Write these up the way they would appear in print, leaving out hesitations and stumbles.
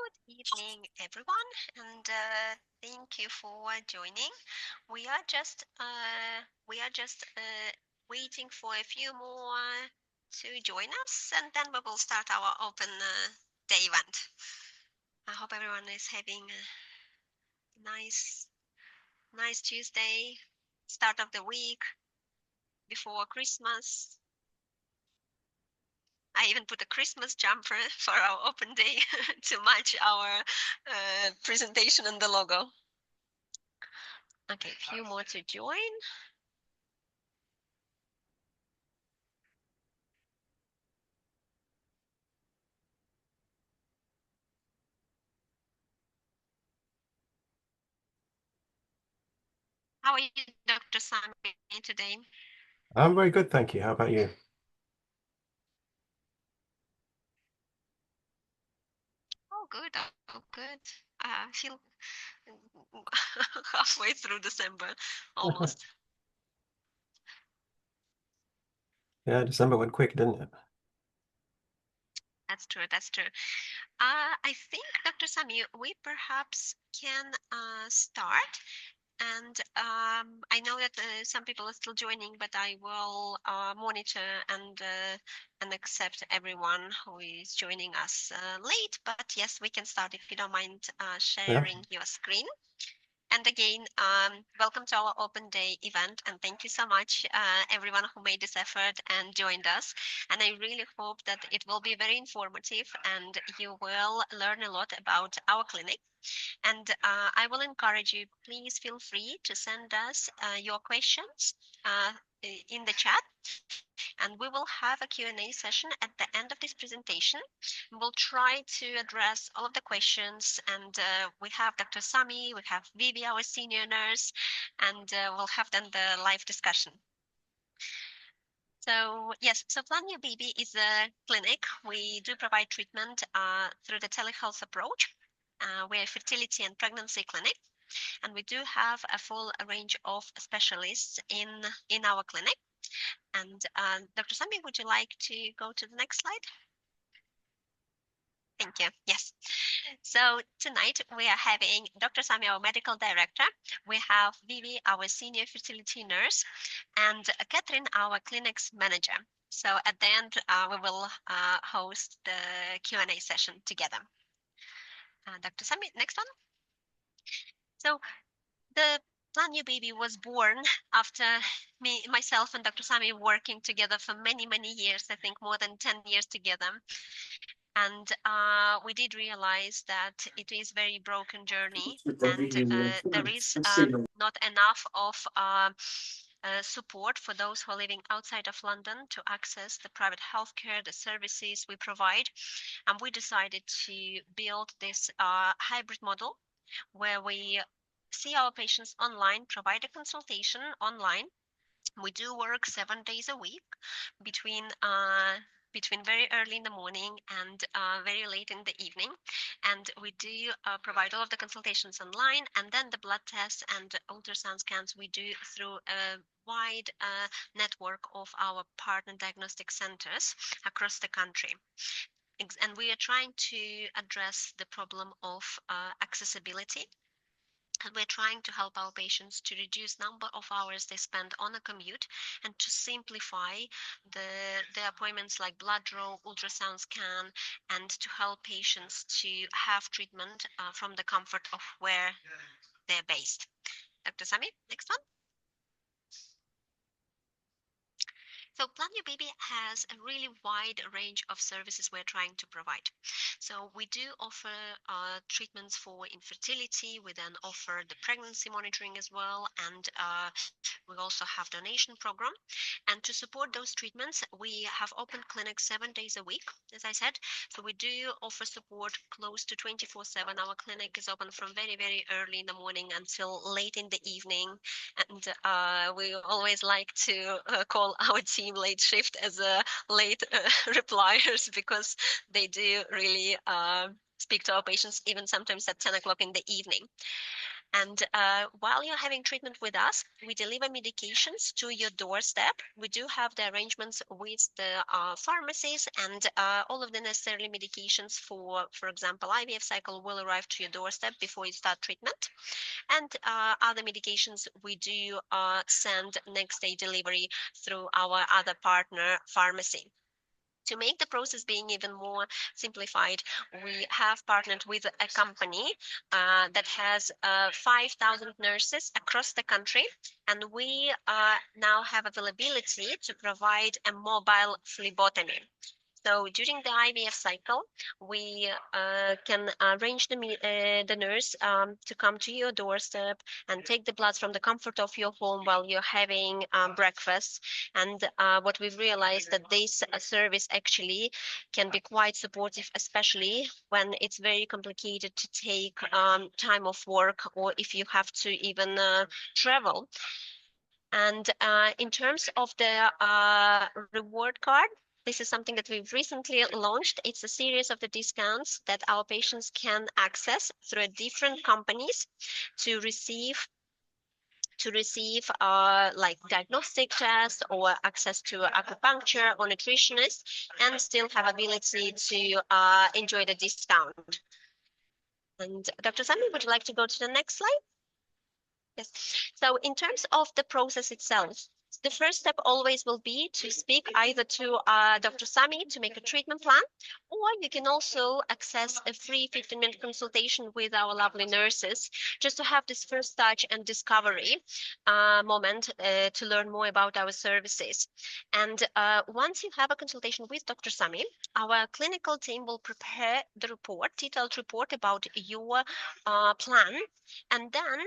Good evening, everyone, and thank you for joining. We are just waiting for a few more to join us, and then we will start our open day event. I hope everyone is having a nice Tuesday, start of the week before Christmas. I even put a Christmas jumper for our open day to match our presentation and the logo. Okay, a few more to join. How are you, Dr. Sami, today? I'm very good, thank you. How about you? Oh, good. Oh, good. I feel halfway through December, almost. Yeah, December went quick, didn't it? That's true. That's true. I think, Dr. Sami, we perhaps can start. And I know that some people are still joining, but I will monitor and accept everyone who is joining us late. But yes, we can start if you don't mind Yeah. sharing your screen. And again, welcome to our open day event. And thank you so much, everyone who made this effort and joined us. And I really hope that it will be very informative and you will learn a lot about our clinic. And I will encourage you, please feel free to send us your questions in the chat, and we will have a Q&A session at the end of this presentation. We'll try to address all of the questions, and we have Dr. Sami, we have Vivi, our senior nurse, and we'll have then the live discussion. So yes, so Plan Your Baby is a clinic. We do provide treatment through the telehealth approach. We're a fertility and pregnancy clinic, and we do have a full range of specialists in our clinic. And Dr. Sami, would you like to go to the next slide? Thank you. Yes. So tonight we are having Dr. Sami, our medical director. We have Vivi, our senior fertility nurse, and Catherine, our clinics manager. So at the end, we will host the Q&A session together. Dr. Sami, next one. So the Plan Your Baby was born after myself and Dr. Sami working together for many years, I think more than 10 years together. And we did realize that it is very broken journey, and there is not enough of support for those who are living outside of London to access the private healthcare, the services we provide. And we decided to build this hybrid model where we see our patients online, provide a consultation online. We do work 7 days a week between very early in the morning and very late in the evening, and we do provide all of the consultations online, and then the blood tests and ultrasound scans we do through a wide network of our partner diagnostic centers across the country. And we are trying to address the problem of accessibility, and we're trying to help our patients to reduce number of hours they spend on a commute and to simplify the appointments like blood draw, ultrasound scan, and to help patients to have treatment from the comfort of where they're based. Dr. Sami, next one. So Plan Your Baby has a really wide range of services we're trying to provide. So we do offer treatments for infertility. We then offer the pregnancy monitoring as well, and we also have donation program. And to support those treatments, we have open clinics 7 days a week, as I said. So we do offer support close to 24/7. Our clinic is open from very early in the morning until late in the evening. And we always like to call our team late shift as a late repliers, because they do really speak to our patients even sometimes at 10 o'clock in the evening. And while you're having treatment with us, we deliver medications to your doorstep. We do have the arrangements with the pharmacies, and all of the necessary medications for example, IVF cycle will arrive to your doorstep before you start treatment. And other medications we do send next day delivery through our other partner pharmacy. To make the process being even more simplified, we have partnered with a company that has 5,000 nurses across the country, and we now have availability to provide a mobile phlebotomy. So during the IVF cycle, we can arrange the nurse to come to your doorstep and take the blood from the comfort of your home while you're having breakfast. And what we've realized that this service actually can be quite supportive, especially when it's very complicated to take time off work, or if you have to even travel. And in terms of the reward card, this is something that we've recently launched. It's a series of the discounts that our patients can access through different companies to receive like diagnostic tests or access to acupuncture or nutritionist, and still have ability to enjoy the discount. And Dr. Sami, would you like to go to the next slide? Yes. So in terms of the process itself, the first step always will be to speak either to Dr. Sami to make a treatment plan, or you can also access a free 15-minute consultation with our lovely nurses, just to have this first touch and discovery moment to learn more about our services. And once you have a consultation with Dr. Sami, our clinical team will prepare the report, detailed report about your plan, and then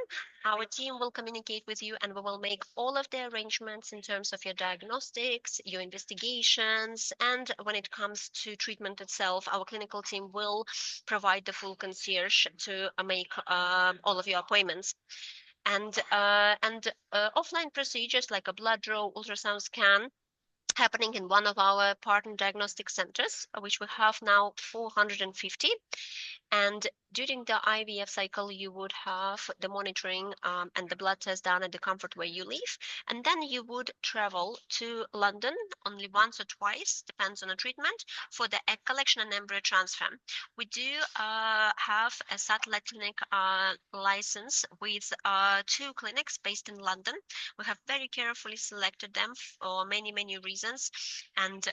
our team will communicate with you, and we will make all of the arrangements in terms of your diagnostics, your investigations, and when it comes to treatment itself, our clinical team will provide the full concierge to make all of your appointments. And offline procedures like a blood draw, ultrasound scan, happening in one of our partner diagnostic centers, which we have now 450. And during the IVF cycle, you would have the monitoring and the blood test done at the comfort where you live. And then you would travel to London only once or twice, depends on the treatment, for the egg collection and embryo transfer. We do have a satellite clinic license with 2 clinics based in London. We have very carefully selected them for many, many reasons. And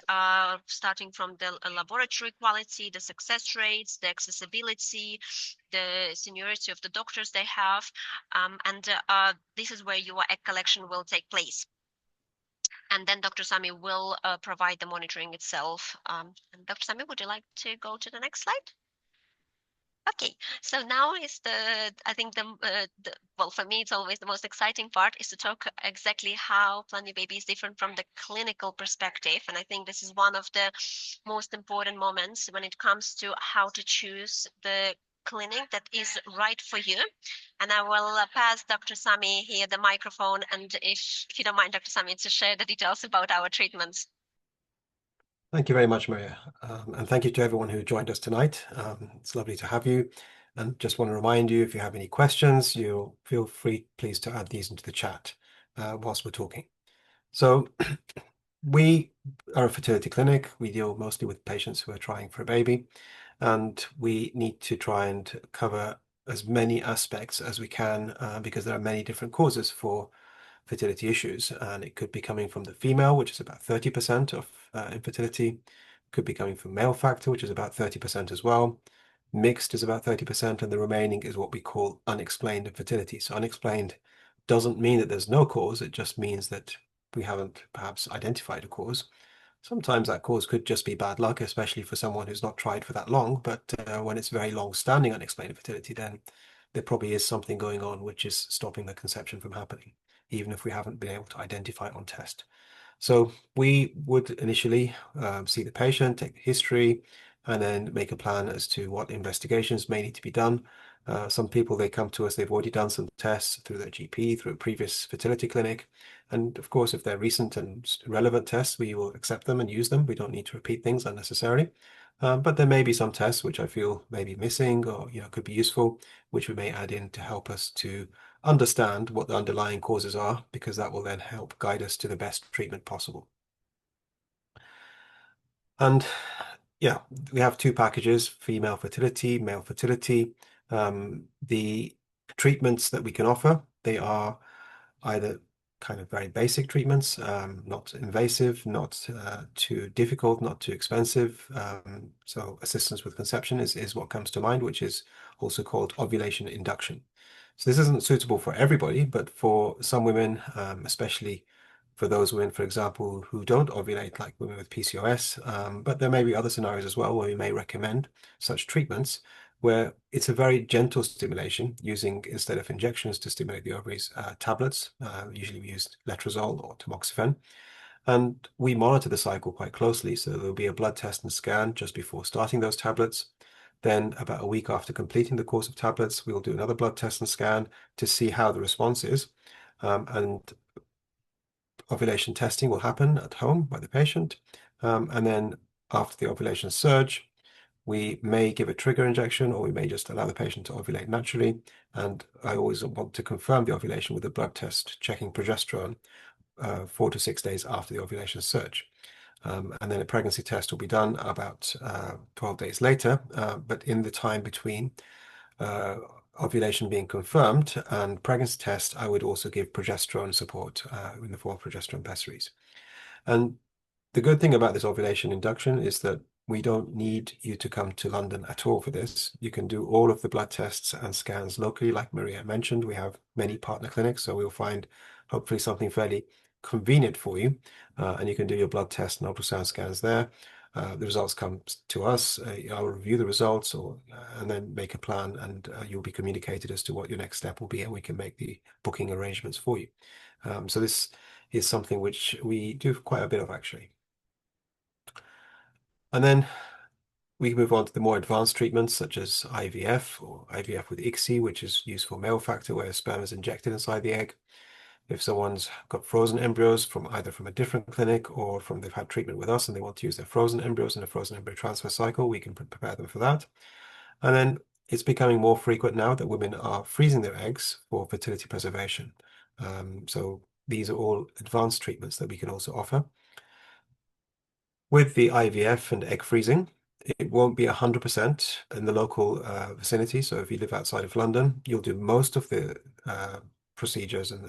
starting from the laboratory quality, the success rates, the accessibility, the seniority of the doctors they have, and this is where your egg collection will take place. And then Dr. Sami will provide the monitoring itself. And Dr. Sami, would you like to go to the next slide? Okay, so now is I think well, for me, it's always the most exciting part is to talk exactly how Plan Your Baby is different from the clinical perspective. And I think this is one of the most important moments when it comes to how to choose the clinic that is right for you. And I will pass Dr. Sami here the microphone. And if you don't mind, Dr. Sami, to share the details about our treatments. Thank you very much, Maria. And thank you to everyone who joined us tonight. It's lovely to have you. And just want to remind you, if you have any questions, you feel free, please, to add these into the chat whilst we're talking. So we are a fertility clinic. We deal mostly with patients who are trying for a baby, and we need to try and cover as many aspects as we can because there are many different causes for fertility issues, and it could be coming from the female, which is about 30% of infertility, could be coming from male factor, which is about 30% as well. Mixed is about 30%, and the remaining is what we call unexplained infertility. So unexplained doesn't mean that there's no cause, it just means that we haven't perhaps identified a cause. Sometimes that cause could just be bad luck, especially for someone who's not tried for that long, but when it's very long-standing unexplained infertility, then there probably is something going on which is stopping the conception from happening, even if we haven't been able to identify it on test. So we would initially see the patient, take the history, and then make a plan as to what investigations may need to be done. Some people, they come to us, they've already done some tests through their GP, through a previous fertility clinic. And of course, if they're recent and relevant tests, we will accept them and use them. We don't need to repeat things unnecessarily. But there may be some tests which I feel may be missing or could be useful, which we may add in to help us to understand what the underlying causes are, because that will then help guide us to the best treatment possible. And yeah, we have two packages, female fertility, male fertility. The treatments that we can offer, they are either kind of very basic treatments, not invasive, not too difficult, not too expensive. So assistance with conception is what comes to mind, which is also called ovulation induction. So this isn't suitable for everybody, but for some women, especially for those women, for example, who don't ovulate, like women with PCOS, but there may be other scenarios as well where we may recommend such treatments where it's a very gentle stimulation using, instead of injections to stimulate the ovaries, tablets. Usually we use letrozole or tamoxifen. And we monitor the cycle quite closely. So there'll be a blood test and scan just before starting those tablets. Then about a week after completing the course of tablets, we'll do another blood test and scan to see how the response is. And ovulation testing will happen at home by the patient. And then after the ovulation surge, we may give a trigger injection, or we may just allow the patient to ovulate naturally. And I always want to confirm the ovulation with a blood test checking progesterone 4 to 6 days after the ovulation surge. And then a pregnancy test will be done about 12 days later. But in the time between ovulation being confirmed and pregnancy test, I would also give progesterone support in the form of progesterone pessaries. And the good thing about this ovulation induction is that we don't need you to come to London at all for this. You can do all of the blood tests and scans locally, like Maria mentioned. We have many partner clinics, so we'll find hopefully something fairly convenient for you, and you can do your blood test and ultrasound scans there. The results come to us. I'll review the results, and then make a plan, and you'll be communicated as to what your next step will be, and we can make the booking arrangements for you. So this is something which we do quite a bit of, actually. And then we move on to the more advanced treatments, such as IVF or IVF with ICSI, which is used for male factor, where sperm is injected inside the egg. If someone's got frozen embryos from either from a different clinic or from they've had treatment with us and they want to use their frozen embryos in a frozen embryo transfer cycle, we can prepare them for that. And then it's becoming more frequent now that women are freezing their eggs for fertility preservation. So these are all advanced treatments that we can also offer. With the IVF and egg freezing, it won't be 100% in the local vicinity. So if you live outside of London, you'll do most of the procedures and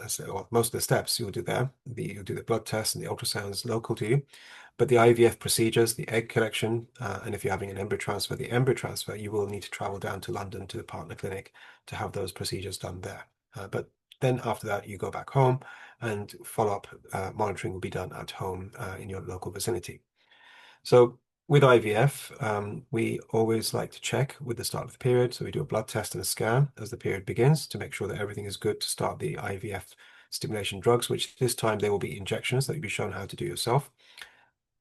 most of the steps you'll do there. You'll do the blood tests and the ultrasounds local to you. But the IVF procedures, the egg collection, and if you're having an embryo transfer, the embryo transfer, you will need to travel down to London to the partner clinic to have those procedures done there. But then after that, you go back home and follow-up monitoring will be done at home in your local vicinity. So with IVF, we always like to check with the start of the period. So we do a blood test and a scan as the period begins to make sure that everything is good to start the IVF stimulation drugs, which this time they will be injections that you'll be shown how to do yourself.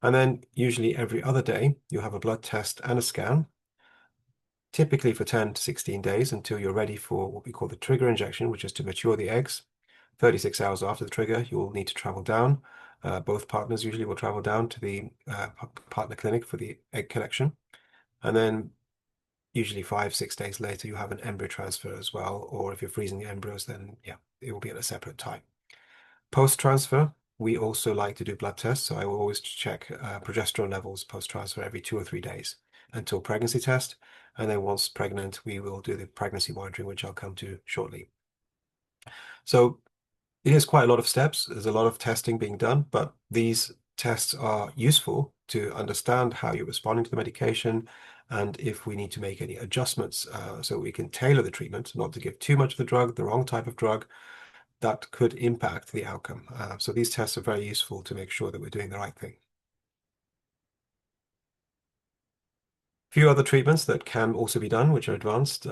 And then usually every other day, you have a blood test and a scan, typically for 10 to 16 days until you're ready for what we call the trigger injection, which is to mature the eggs. 36 hours after the trigger, you'll need to travel down. Both partners usually will travel down to the partner clinic for the egg collection. And then usually 5, 6 days later, you have an embryo transfer as well. Or if you're freezing the embryos, then yeah, it will be at a separate time. Post-transfer, we also like to do blood tests. So I will always check progesterone levels post-transfer every 2 or 3 days until pregnancy test. And then once pregnant, we will do the pregnancy monitoring, which I'll come to shortly. So it is quite a lot of steps. There's a lot of testing being done, but these tests are useful to understand how you're responding to the medication and if we need to make any adjustments so we can tailor the treatment, not to give too much of the drug, the wrong type of drug, that could impact the outcome. So these tests are very useful to make sure that we're doing the right thing. Few other treatments that can also be done, which are advanced.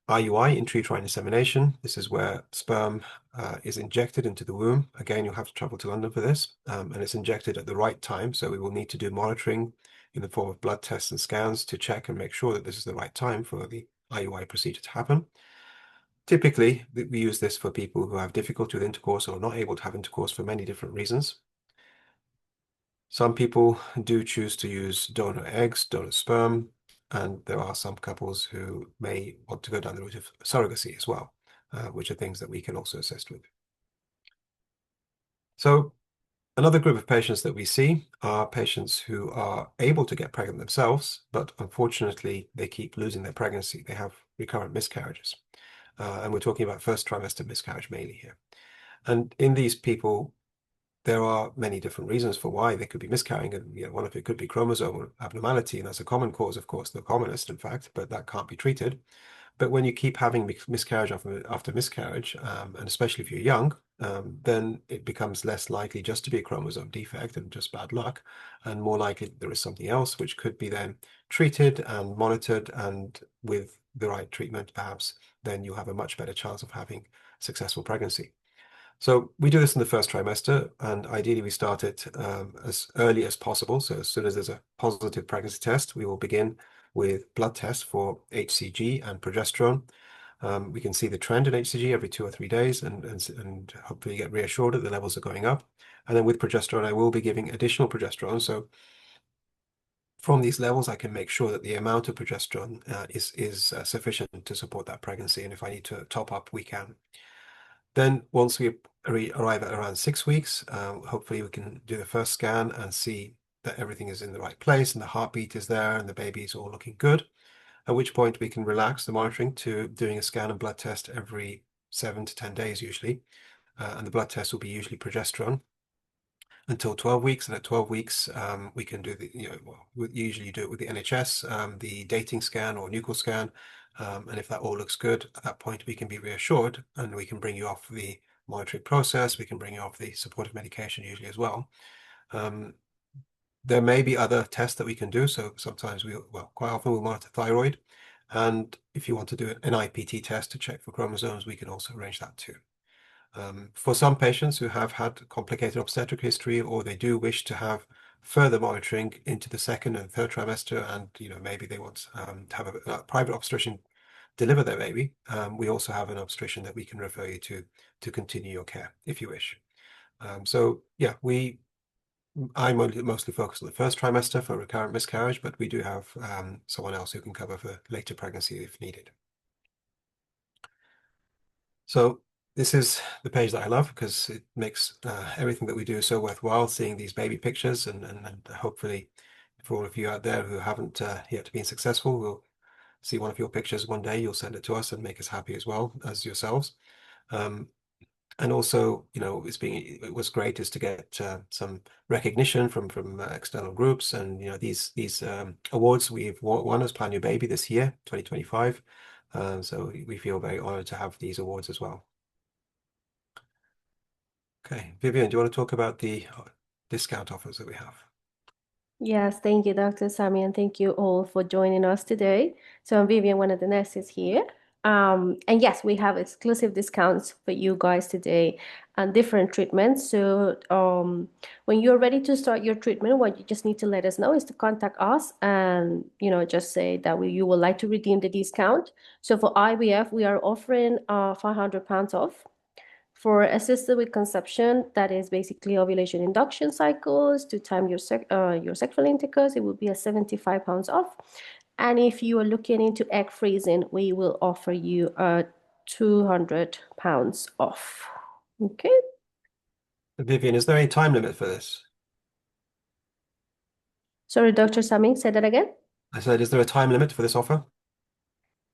IUI, intrauterine insemination. This is where sperm is injected into the womb. Again, you'll have to travel to London for this, and it's injected at the right time. So we will need to do monitoring in the form of blood tests and scans to check and make sure that this is the right time for the IUI procedure to happen. Typically, we use this for people who have difficulty with intercourse or are not able to have intercourse for many different reasons. Some people do choose to use donor eggs, donor sperm, and there are some couples who may want to go down the route of surrogacy as well, which are things that we can also assist with. So another group of patients that we see are patients who are able to get pregnant themselves, but unfortunately they keep losing their pregnancy. They have recurrent miscarriages. And we're talking about first trimester miscarriage mainly here. And in these people, there are many different reasons for why they could be miscarrying, and one of it could be chromosomal abnormality, and that's a common cause, of course, the commonest, in fact, but that can't be treated. But when you keep having miscarriage after miscarriage, and especially if you're young, then it becomes less likely just to be a chromosome defect and just bad luck, and more likely that there is something else which could be then treated and monitored, and with the right treatment, perhaps, then you have a much better chance of having successful pregnancy. So we do this in the first trimester, and ideally we start it as early as possible. So as soon as there's a positive pregnancy test, we will begin with blood tests for HCG and progesterone. We can see the trend in HCG every 2 or 3 days and hopefully get reassured that the levels are going up. And then with progesterone, I will be giving additional progesterone. So from these levels, I can make sure that the amount of progesterone is sufficient to support that pregnancy. And if I need to top up, we can. Then once we arrive at around 6 weeks, hopefully we can do the first scan and see that everything is in the right place and the heartbeat is there and the baby is all looking good, at which point we can relax the monitoring to doing a scan and blood test every 7 to 10 days usually. And the blood test will be usually progesterone until 12 weeks. And at 12 weeks, we can do we usually do it with the NHS, the dating scan or nuchal scan. And if that all looks good, at that point, we can be reassured and we can bring you off the monitoring process. We can bring you off the supportive medication usually as well. There may be other tests that we can do. So sometimes quite often we'll monitor thyroid. And if you want to do an IPT test to check for chromosomes, we can also arrange that too. For some patients who have had complicated obstetric history, or they do wish to have further monitoring into the second and third trimester, and maybe they want to have a private obstetrician deliver their baby, we also have an obstetrician that we can refer you to continue your care if you wish. So yeah, I'm mostly focused on the first trimester for recurrent miscarriage, but we do have someone else who can cover for later pregnancy if needed. So this is the page that I love because it makes everything that we do so worthwhile, seeing these baby pictures, and hopefully for all of you out there who haven't yet been successful, we'll see one of your pictures one day, you'll send it to us and make us happy as well as yourselves. And also, it was great is to get some recognition from external groups, and these awards we've won as Plan Your Baby this year, 2025. So we feel very honored to have these awards as well. Okay, Vivian, do you want to talk about the discount offers that we have? Yes, thank you, Dr. Sami, and thank you all for joining us today. So I'm Vivian, one of the nurses here. And yes, we have exclusive discounts for you guys today and different treatments. So when you're ready to start your treatment, what you just need to let us know is to contact us and just say that you would like to redeem the discount. So for IVF, we are offering £500 off. For assisted with conception, that is basically ovulation induction cycles to time your sexual intercourse, it will be a £75 off. And if you are looking into egg freezing, we will offer you a £200 off. Okay. Vivian, is there any time limit for this? Sorry, Dr. Sami, say that again. I said, is there a time limit for this offer?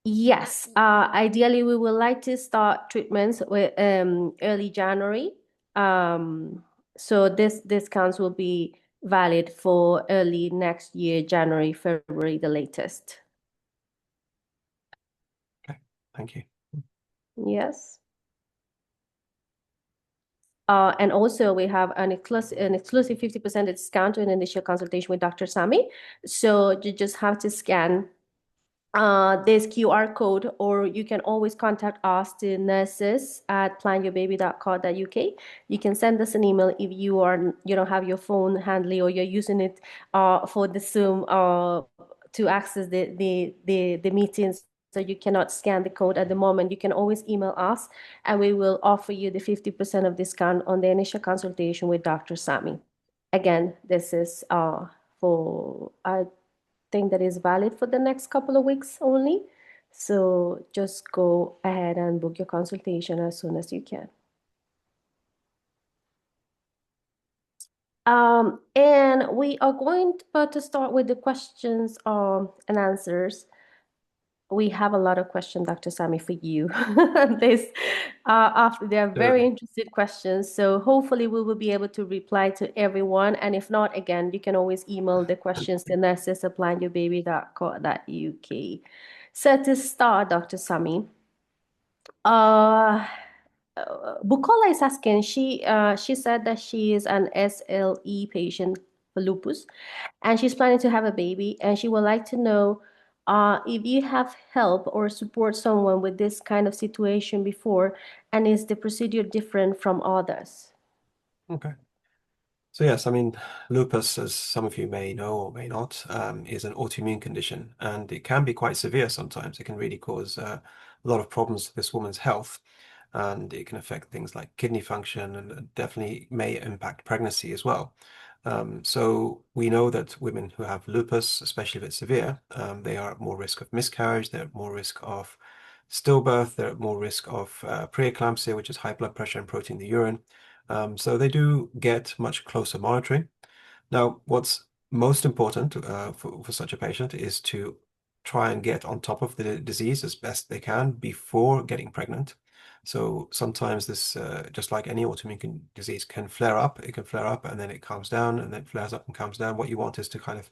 Yes, ideally we would like to start treatments with early January. So this discounts will be valid for early next year, January, February, the latest. Okay, thank you. Yes. And also we have an exclusive 50% discount on initial consultation with Dr. Sami. So you just have to scan this QR code, or you can always contact us, the nurses at planyourbaby.co.uk. You can send us an email if you don't have your phone handy, or you're using it for the Zoom to access the meetings, so you cannot scan the code at the moment. You can always email us and we will offer you the 50% of discount on the initial consultation with Dr. Sami. Again, this is for, I think that is valid for the next couple of weeks only. So just go ahead and book your consultation as soon as you can. And we are going to start with the questions and answers. We have a lot of questions, Dr. Sami, for you. This after they are very Certainly. interested questions. So hopefully we will be able to reply to everyone. And if not, again, you can always email the questions to nurses@planyourbaby.co.uk. So to start, Dr. Sami, uh, Bukola is asking, she said that she is an SLE patient for lupus, and she's planning to have a baby, and she would like to know if you have help or support someone with this kind of situation before, and is the procedure different from others? Okay. So yes, I mean, lupus, as some of you may know or may not, is an autoimmune condition, and it can be quite severe sometimes. It can really cause a lot of problems to this woman's health, and it can affect things like kidney function, and definitely may impact pregnancy as well. So we know that women who have lupus, especially if it's severe, they are at more risk of miscarriage, they're at more risk of stillbirth, they're at more risk of preeclampsia, which is high blood pressure and protein in the urine. So they do get much closer monitoring. Now, what's most important for such a patient is to try and get on top of the disease as best they can before getting pregnant. So sometimes this, just like any autoimmune disease, can flare up. It can flare up and then it calms down and then flares up and calms down. What you want is to kind of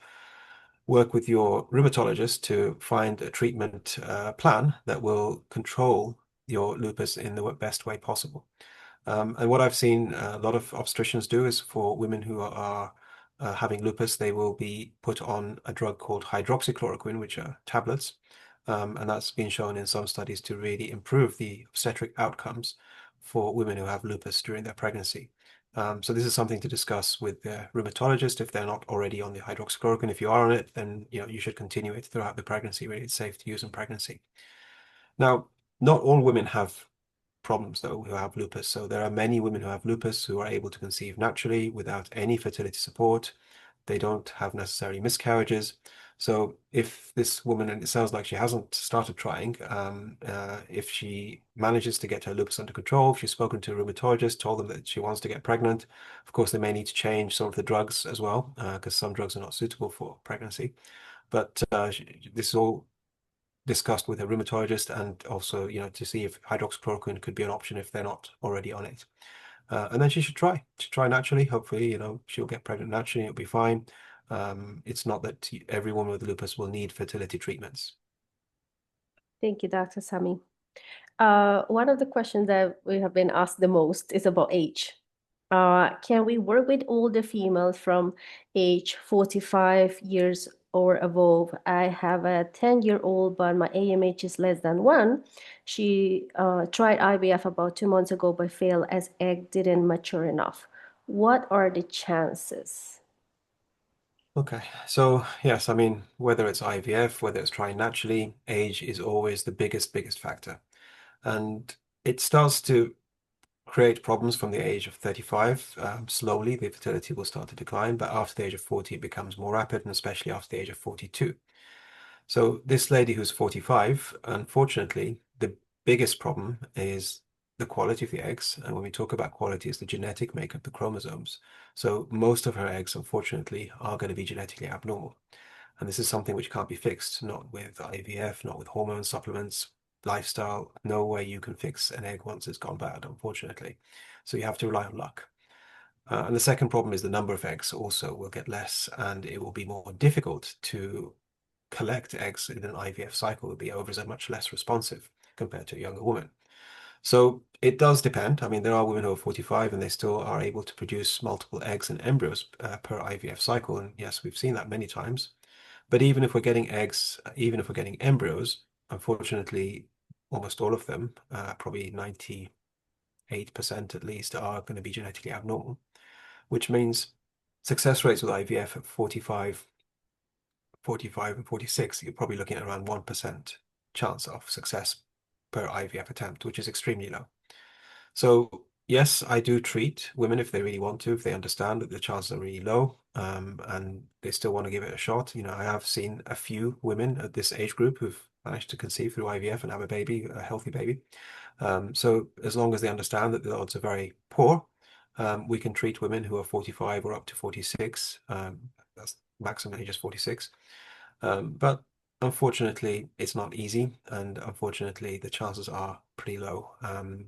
work with your rheumatologist to find a treatment plan that will control your lupus in the best way possible. And what I've seen a lot of obstetricians do is for women who are having lupus, they will be put on a drug called hydroxychloroquine, which are tablets. And that's been shown in some studies to really improve the obstetric outcomes for women who have lupus during their pregnancy. So this is something to discuss with their rheumatologist if they're not already on the hydroxychloroquine. If you are on it, then you should continue it throughout the pregnancy. Really, it's safe to use in pregnancy. Now, not all women have problems though who have lupus. So there are many women who have lupus who are able to conceive naturally without any fertility support. They don't have necessarily miscarriages. So if this woman, and it sounds like she hasn't started trying, if she manages to get her lupus under control, if she's spoken to a rheumatologist, told them that she wants to get pregnant, of course they may need to change some of the drugs as well, because some drugs are not suitable for pregnancy. But this is all discussed with a rheumatologist, and also, to see if hydroxychloroquine could be an option if they're not already on it. And then she should try naturally. Hopefully, she'll get pregnant naturally. It'll be fine. It's not that every woman with lupus will need fertility treatments. Thank you, Dr. Sami. One of the questions that we have been asked the most is about age. Can we work with older females from age 45 years or above? I have a 10-year-old, but my AMH is less than 1. She tried IVF about 2 months ago, but failed as egg didn't mature enough. What are the chances? Okay, so yes, I mean, whether it's IVF, whether it's trying naturally, age is always the biggest factor. And it starts to create problems from the age of 35. Slowly, the fertility will start to decline, but after the age of 40, it becomes more rapid, and especially after the age of 42. So this lady who's 45, unfortunately, the biggest problem is the quality of the eggs. And when we talk about quality, it's the genetic makeup, the chromosomes. So most of her eggs, unfortunately, are going to be genetically abnormal. And this is something which can't be fixed, not with IVF, not with hormone supplements, lifestyle. No way you can fix an egg once it's gone bad, unfortunately. So you have to rely on luck. And the second problem is the number of eggs also will get less, and it will be more difficult to collect eggs in an IVF cycle. The ovaries are much less responsive compared to a younger woman. So it does depend. I mean, there are women who are 45 and they still are able to produce multiple eggs and embryos per IVF cycle. And yes, we've seen that many times. But even if we're getting eggs, even if we're getting embryos, unfortunately, almost all of them, probably 98% at least, are going to be genetically abnormal, which means success rates with IVF at 45 and 46, you're probably looking at around 1% chance of success per IVF attempt, which is extremely low. So, yes, I do treat women if they really want to, if they understand that the chances are really low, and they still want to give it a shot. You know, I have seen a few women at this age group who've managed to conceive through IVF and have a baby, a healthy baby. So as long as they understand that the odds are very poor, we can treat women who are 45 or up to 46. That's maximum age is 46. But unfortunately, it's not easy, and unfortunately, the chances are pretty low.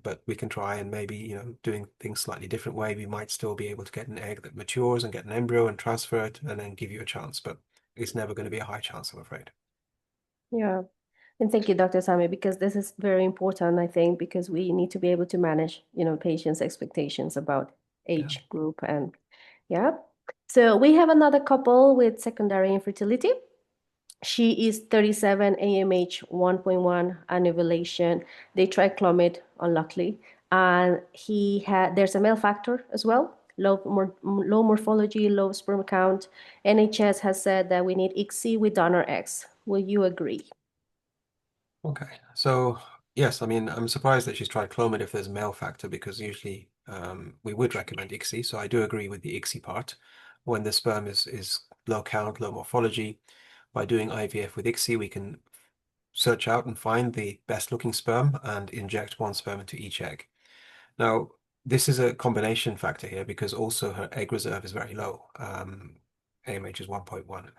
But we can try, and maybe, you know, doing things slightly different way, we might still be able to get an egg that matures and get an embryo and transfer it, and then give you a chance. But it's never going to be a high chance, I'm afraid. Yeah. And thank you, Dr. Sami, because this is very important, I think, because we need to be able to manage, patients' expectations about Yeah. age group and yeah. So we have another couple with secondary infertility. She is 37, AMH 1.1, anovulation. They tried Clomid, unluckily. And there's a male factor as well, low morphology, low sperm count. NHS has said that we need ICSI with donor eggs. Will you agree? Okay, so yes, I mean, I'm surprised that she's tried Clomid if there's a male factor, because usually we would recommend ICSI. So I do agree with the ICSI part. When the sperm is low count, low morphology, by doing IVF with ICSI, we can search out and find the best looking sperm and inject one sperm into each egg. Now, this is a combination factor here because also her egg reserve is very low. AMH is 1.1.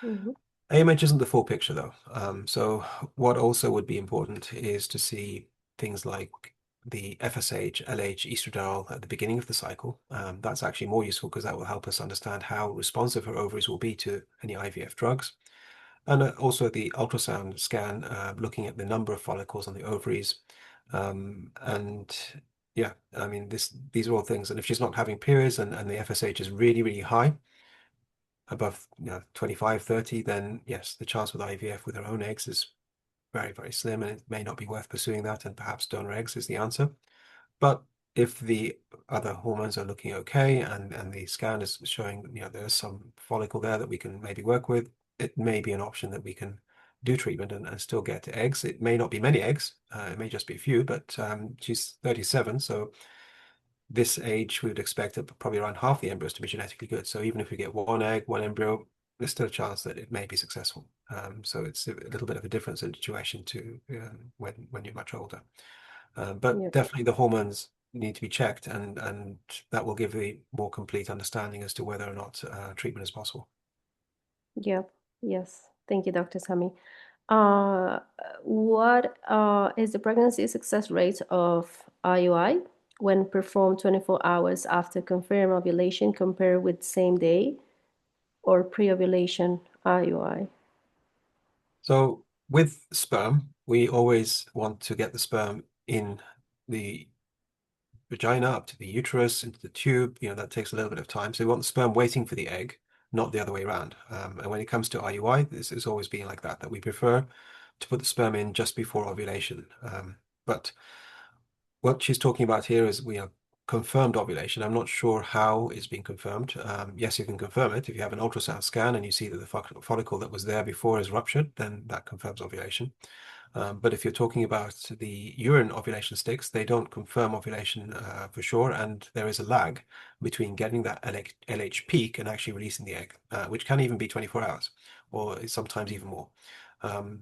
Mhm. AMH isn't the full picture though. So what also would be important is to see things like the FSH, LH, estradiol at the beginning of the cycle. That's actually more useful because that will help us understand how responsive her ovaries will be to any IVF drugs. And also the ultrasound scan, looking at the number of follicles on the ovaries. And yeah, I mean, these are all things. And if she's not having periods and the FSH is really, really high, above 25, 30, then yes, the chance with IVF with her own eggs is very, very slim, and it may not be worth pursuing that, and perhaps donor eggs is the answer. But if the other hormones are looking okay and the scan is showing there's some follicle there that we can maybe work with, it may be an option that we can do treatment and still get to eggs. It may not be many eggs, it may just be a few, but she's 37, so this age, we would expect that probably around half the embryos to be genetically good. So even if we get one egg, one embryo, there's still a chance that it may be successful. So it's a little bit of a different situation to when you're much older. But Yeah. definitely the hormones need to be checked, and that will give a more complete understanding as to whether or not treatment is possible. Yeah. Yes. Thank you, Dr. Sami. Uh, what is the pregnancy success rate of IUI when performed 24 hours after confirmed ovulation compared with same day or pre-ovulation IUI? So with sperm, we always want to get the sperm in the vagina up to the uterus, into the tube. That takes a little bit of time. So we want the sperm waiting for the egg, not the other way around. And when it comes to IUI, this has always been like that we prefer to put the sperm in just before ovulation. But what she's talking about here is we have confirmed ovulation. I'm not sure how it's been confirmed. Yes, you can confirm it. If you have an ultrasound scan and you see that the follicle that was there before is ruptured, then that confirms ovulation. But if you're talking about the urine ovulation sticks, they don't confirm ovulation for sure, and there is a lag between getting that LH peak and actually releasing the egg, which can even be 24 hours, or sometimes even more.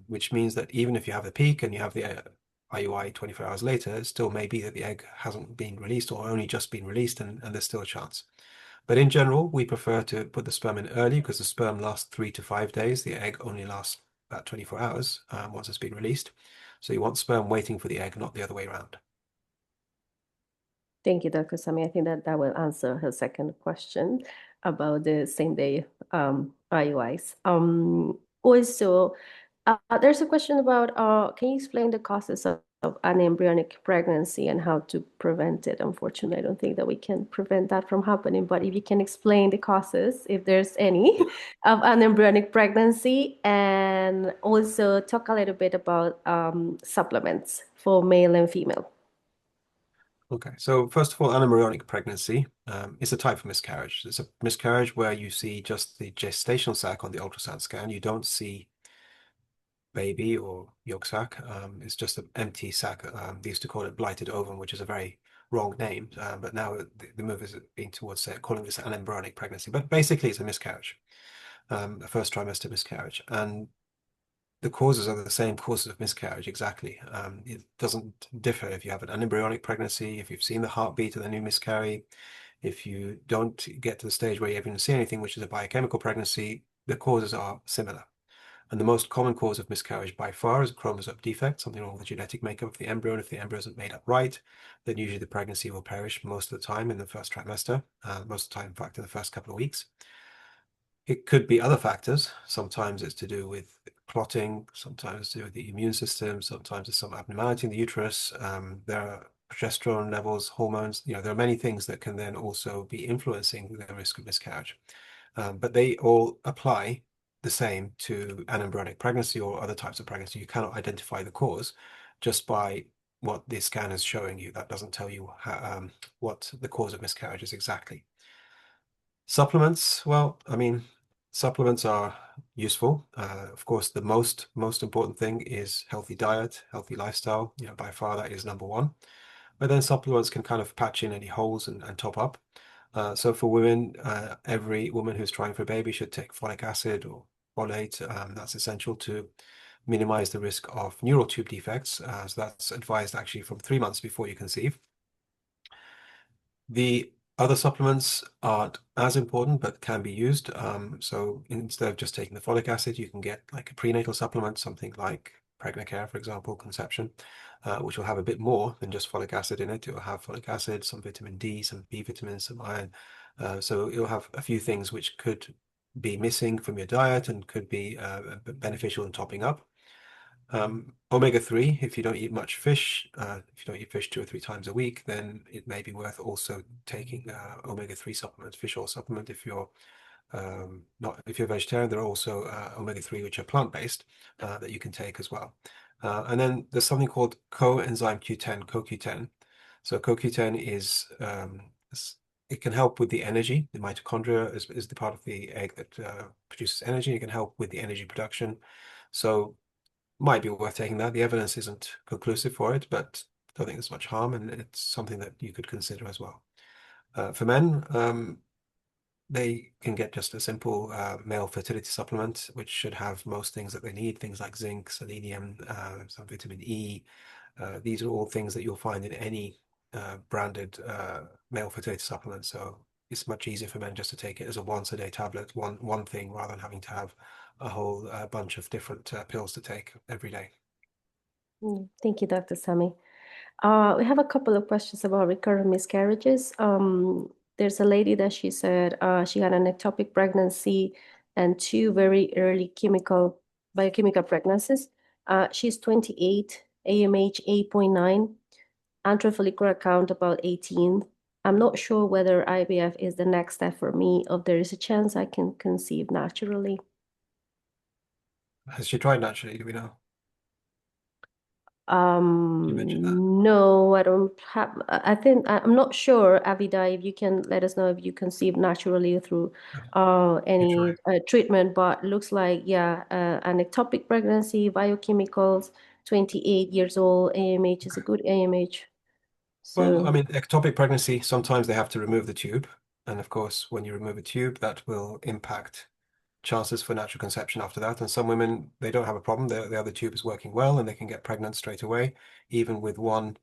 Which means that even if you have the peak and you have the IUI 24 hours later, it still may be that the egg hasn't been released or only just been released, and there's still a chance. But in general, we prefer to put the sperm in early because the sperm lasts 3 to 5 days. The egg only lasts about 24 hours once it's been released. So you want sperm waiting for the egg, not the other way around. Thank you, Dr. Sami. I think that will answer her second question about the same day IUIs. Also, there's a question about can you explain the causes of an embryonic pregnancy and how to prevent it? Unfortunately, I don't think that we can prevent that from happening, but if you can explain the causes, if there's any, of an embryonic pregnancy, and also talk a little bit about supplements for male and female. Okay, so first of all, anaembryonic pregnancy is a type of miscarriage. It's a miscarriage where you see just the gestational sac on the ultrasound scan. You don't see baby or yolk sac. It's just an empty sac. They used to call it blighted ovum, which is a very wrong name, but now the move is being towards calling this an embryonic pregnancy. But basically, it's a miscarriage, a first trimester miscarriage, and the causes are the same causes of miscarriage exactly. It doesn't differ if you have an embryonic pregnancy, if you've seen the heartbeat and then you miscarry, if you don't get to the stage where you even see anything, which is a biochemical pregnancy, the causes are similar. And the most common cause of miscarriage by far is a chromosome defect, something wrong with the genetic makeup of the embryo. And if the embryo isn't made up right, then usually the pregnancy will perish most of the time in the first trimester, most of the time, in fact, in the first couple of weeks. It could be other factors. Sometimes it's to do with clotting, sometimes it's to do with the immune system, sometimes there's some abnormality in the uterus. There are progesterone levels, hormones, there are many things that can then also be influencing the risk of miscarriage. But they all apply the same to an embryonic pregnancy or other types of pregnancy. You cannot identify the cause just by what the scan is showing you. That doesn't tell you what the cause of miscarriage is exactly. Supplements, well, I mean, supplements are useful. Of course, the most important thing is healthy diet, healthy lifestyle. By far that is number one. But then supplements can kind of patch in any holes and top up. So for women, every woman who's trying for a baby should take folic acid or folate. That's essential to minimize the risk of neural tube defects. So that's advised actually from 3 months before you conceive. The other supplements aren't as important, but can be used. So instead of just taking the folic acid, you can get like a prenatal supplement, something like Pregnacare, for example, conception, which will have a bit more than just folic acid in it. It will have folic acid, some vitamin D, some B vitamins, some iron. So it'll have a few things which could be missing from your diet and could be beneficial in topping up. Omega-3, if you don't eat much fish, if you don't eat fish 2 or 3 times a week, then it may be worth also taking omega-3 supplement, fish oil supplement. If you're if you're vegetarian, there are also omega-3 which are plant-based that you can take as well. And then there's something called coenzyme Q10, CoQ10. So CoQ10 is it can help with the energy. The mitochondria is the part of the egg that produces energy. It can help with the energy production. So might be worth taking that. The evidence isn't conclusive for it, but I don't think there's much harm, and it's something that you could consider as well. For men, they can get just a simple male fertility supplement, which should have most things that they need, things like zinc, selenium, some vitamin E. These are all things that you'll find in any branded male fertility supplement. So it's much easier for men just to take it as a once-a-day tablet, one thing, rather than having to have a whole bunch of different pills to take every day. Thank you, Dr. Sami. We have a couple of questions about recurrent miscarriages. There's a lady that she said she had an ectopic pregnancy and 2 very early biochemical pregnancies. She's 28, AMH 8.9, antral follicular count about 18. I'm not sure whether IVF is the next step for me, or there is a chance I can conceive naturally. Has she tried naturally? Do we know? You mentioned that. No, I don't have. I think I'm not sure, Avida, if you can let us know if you conceive naturally through any treatment, but looks like, yeah, an ectopic pregnancy, biochemicals, 28 years old, AMH is a good AMH. Well, I So, mean, ectopic pregnancy, sometimes they have to remove the tube. And of course, when you remove a tube, that will impact chances for natural conception after that. And some women, they don't have a problem. The other tube is working well and they can get pregnant straight away, even with one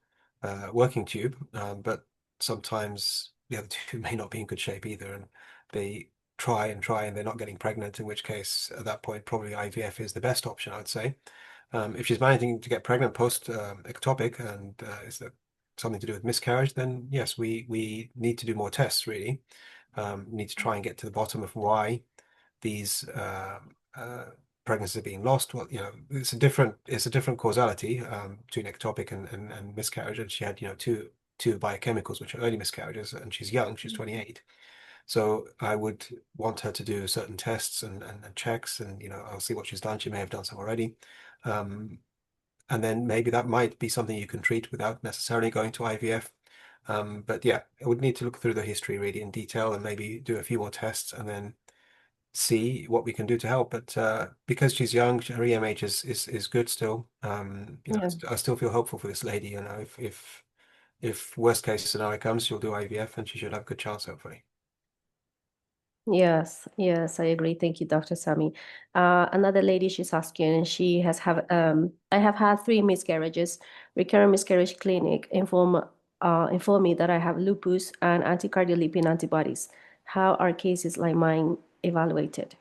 working tube. But sometimes the other tube may not be in good shape either. And they try and they're not getting pregnant, in which case, at that point, probably IVF is the best option, I'd say. If she's managing to get pregnant post ectopic and is that something to do with miscarriage, then yes, we need to do more tests, really. Need to try and get to the bottom of why these pregnancies are being lost. Well, it's a different causality between ectopic and miscarriage. And she had, two biochemicals, which are early miscarriages, and she's young, she's 28. So I would want her to do certain tests and checks, and I'll see what she's done. She may have done some already. And then maybe that might be something you can treat without necessarily going to IVF. But yeah, I would need to look through the history really in detail and maybe do a few more tests and then see what we can do to help. But because she's young, her EMH is good still. yeah. I still feel hopeful for this lady. If if worst case scenario comes, she'll do IVF and she should have a good chance, hopefully. Yes, yes, I agree. Thank you, Dr. Sami. Another lady, she's asking, and she has I have had 3 miscarriages. Recurrent miscarriage clinic inform me that I have lupus and anticardiolipin antibodies. How are cases like mine evaluated?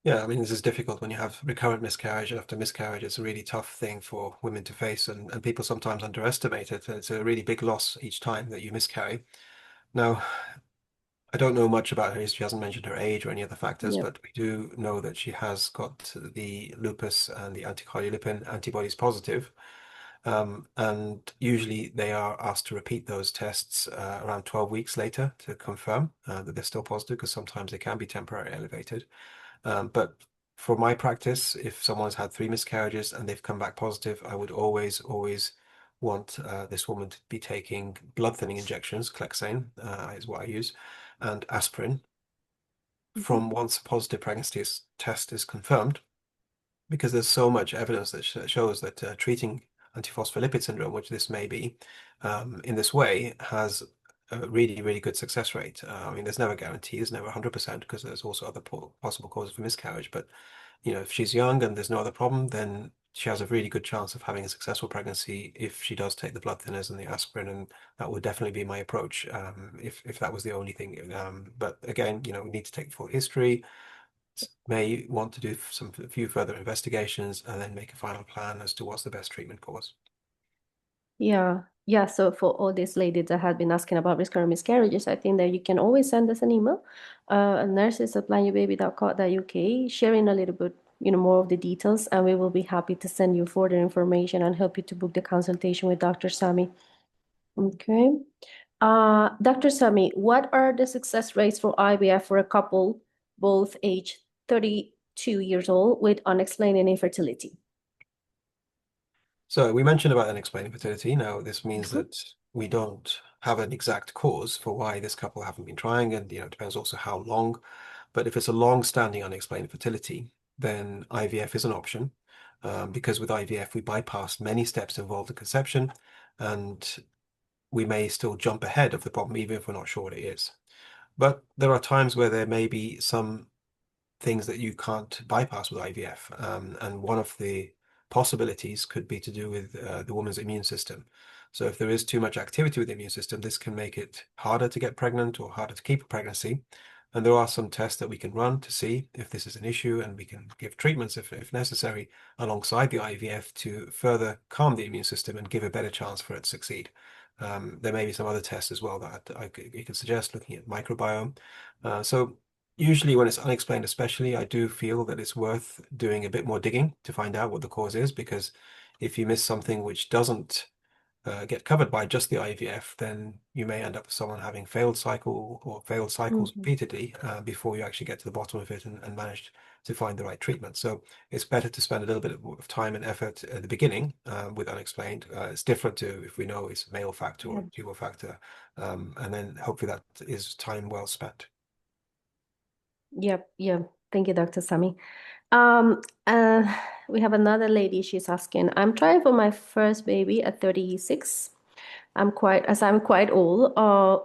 Yeah, I mean, this is difficult when you have recurrent miscarriage after miscarriage. It's a really tough thing for women to face, and people sometimes underestimate it. It's a really big loss each time that you miscarry. Now, I don't know much about her. She hasn't mentioned her age or any other factors, Yep. but we do know that she has got the lupus and the anticardiolipin antibodies positive. And usually they are asked to repeat those tests around 12 weeks later to confirm that they're still positive, because sometimes they can be temporarily elevated. But for my practice, if someone's had 3 miscarriages and they've come back positive, I would always want this woman to be taking blood thinning injections. Clexane is what I use, and aspirin Mhm. from once a positive pregnancy test is confirmed, because there's so much evidence that shows that treating antiphospholipid syndrome, which this may be, in this way has a really good success rate. I mean, there's never guarantees, never 100%, because there's also other possible causes for miscarriage. But if she's young and there's no other problem, then she has a really good chance of having a successful pregnancy if she does take the blood thinners and the aspirin, and that would definitely be my approach if that was the only thing. But again, we need to take the full history, may want to do a few further investigations and then make a final plan as to what's the best treatment course. Yeah, yeah. So for all these ladies that have been asking about recurrent miscarriages, I think that you can always send us an email, nurses@planyourbaby.co.uk, sharing a little bit, more of the details, and we will be happy to send you further information and help you to book the consultation with Dr. Sami. Okay. Dr. Sami, what are the success rates for IVF for a couple, both age 32 years old, with unexplained infertility? So we mentioned about unexplained infertility. Now, this means Mhm. that we don't have an exact cause for why this couple haven't been trying, and it depends also how long. But if it's a long-standing unexplained infertility, then IVF is an option, because with IVF we bypass many steps involved in conception, and we may still jump ahead of the problem even if we're not sure what it is. But there are times where there may be some things that you can't bypass with IVF. And one of the possibilities could be to do with the woman's immune system. So if there is too much activity with the immune system, this can make it harder to get pregnant or harder to keep a pregnancy. And there are some tests that we can run to see if this is an issue, and we can give treatments if necessary alongside the IVF to further calm the immune system and give a better chance for it to succeed. There may be some other tests as well that you could suggest, looking at microbiome. So usually when it's unexplained, especially, I do feel that it's worth doing a bit more digging to find out what the cause is, because if you miss something which doesn't get covered by just the IVF, then you may end up with someone having failed cycles Mhm. repeatedly before you actually get to the bottom of it and manage to find the right treatment. So it's better to spend a little bit of time and effort at the beginning with unexplained. It's different to if we know it's a male factor or Yeah. a female factor, and then hopefully that is time well spent. Yep, yeah. Thank you, Dr. Sami. Um, uh, we have another lady, she's asking, I'm trying for my first baby at 36. I'm quite old.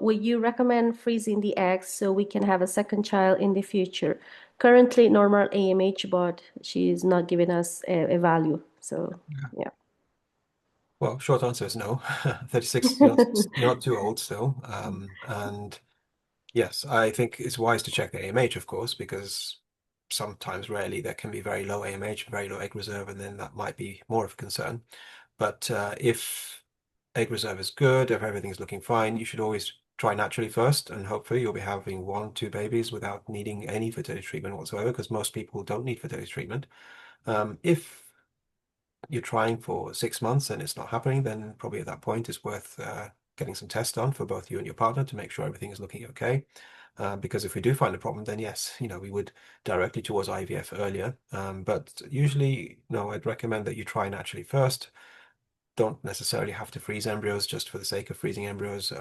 Would you recommend freezing the eggs so we can have a second child in the future? Currently normal AMH, but she's not giving us a value. So yeah. Well, short answer is no. 36, you're not too old still. And yes, I think it's wise to check the AMH, of course, because sometimes, rarely, there can be very low AMH, very low egg reserve, and then that might be more of a concern. But if egg reserve is good, if everything's looking fine, you should always try naturally first, and hopefully you'll be having 1, 2 babies without needing any fertility treatment whatsoever, because most people don't need fertility treatment. If you're trying for 6 months and it's not happening, then probably at that point it's worth getting some tests done for both you and your partner to make sure everything is looking okay. Because if we do find a problem, then yes, we would directly towards IVF earlier. But usually, no, I'd recommend that you try naturally first. Don't necessarily have to freeze embryos just for the sake of freezing embryos.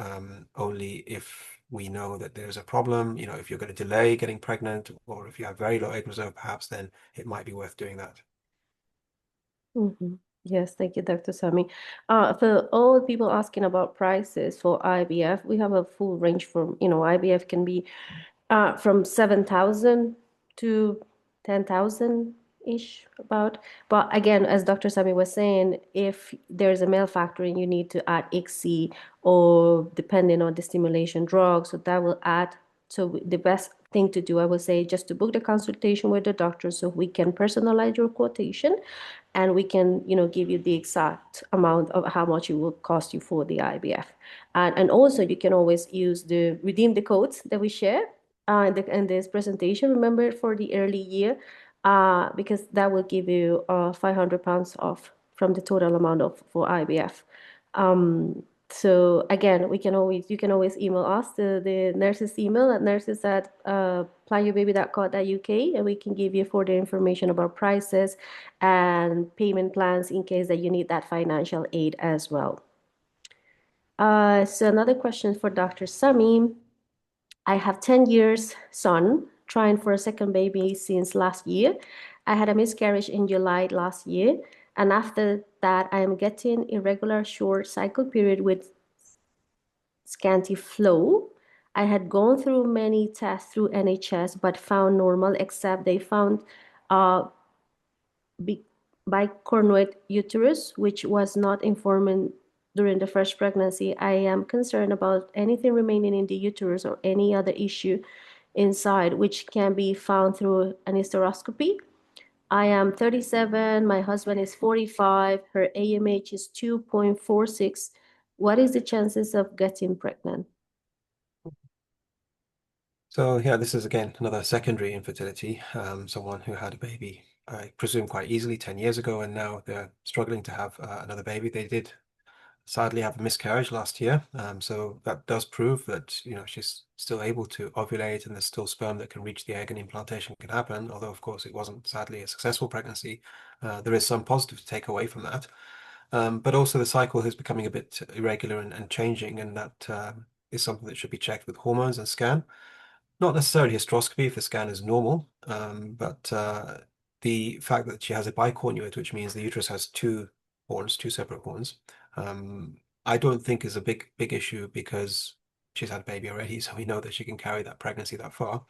Only if we know that there's a problem, if you're going to delay getting pregnant, or if you have very low egg reserve, perhaps then it might be worth doing that. Mhm. Yes, thank you, Dr. Sami. For all people asking about prices for IVF, we have a full range from, IVF can be from 7,000 to 10,000-ish about. But again, as Dr. Sami was saying, if there's a male factor and you need to add ICSI or depending on the stimulation drug, so that will add. So the best thing to do, I would say, just to book the consultation with the doctor so we can personalize your quotation and we can, give you the exact amount of how much it will cost you for the IVF. And also you can always redeem the codes that we share in this presentation, remember, for the early year, because that will give you £500 off from the total amount for IVF. So again, you can always email us, the nurses email at nurses@planyourbaby.co.uk, and we can give you further information about prices and payment plans in case that you need that financial aid as well. So another question for Dr. Sami. I have 10 years son, trying for a second baby since last year. I had a miscarriage in July last year, and after that, I am getting irregular short cycle period with scanty flow. I had gone through many tests through NHS, but found normal, except they found bicornuate uterus, which was not informed during the first pregnancy. I am concerned about anything remaining in the uterus or any other issue inside, which can be found through an hysteroscopy. I am 37, my husband is 45, her AMH is 2.46. What is the chances of getting pregnant? So yeah, this is again another secondary infertility. Someone who had a baby, I presume, quite easily 10 years ago, and now they're struggling to have another baby. They did sadly have a miscarriage last year. So that does prove that, she's still able to ovulate and there's still sperm that can reach the egg and implantation can happen. Although, of course, it wasn't sadly a successful pregnancy. There is some positive to take away from that. But also the cycle is becoming a bit irregular and changing, and that is something that should be checked with hormones and scan. Not necessarily hysteroscopy if the scan is normal, but the fact that she has a bicornuate, which means the uterus has two horns, two separate horns, I don't think is a big issue because she's had a baby already, so we know that she can carry that pregnancy that far.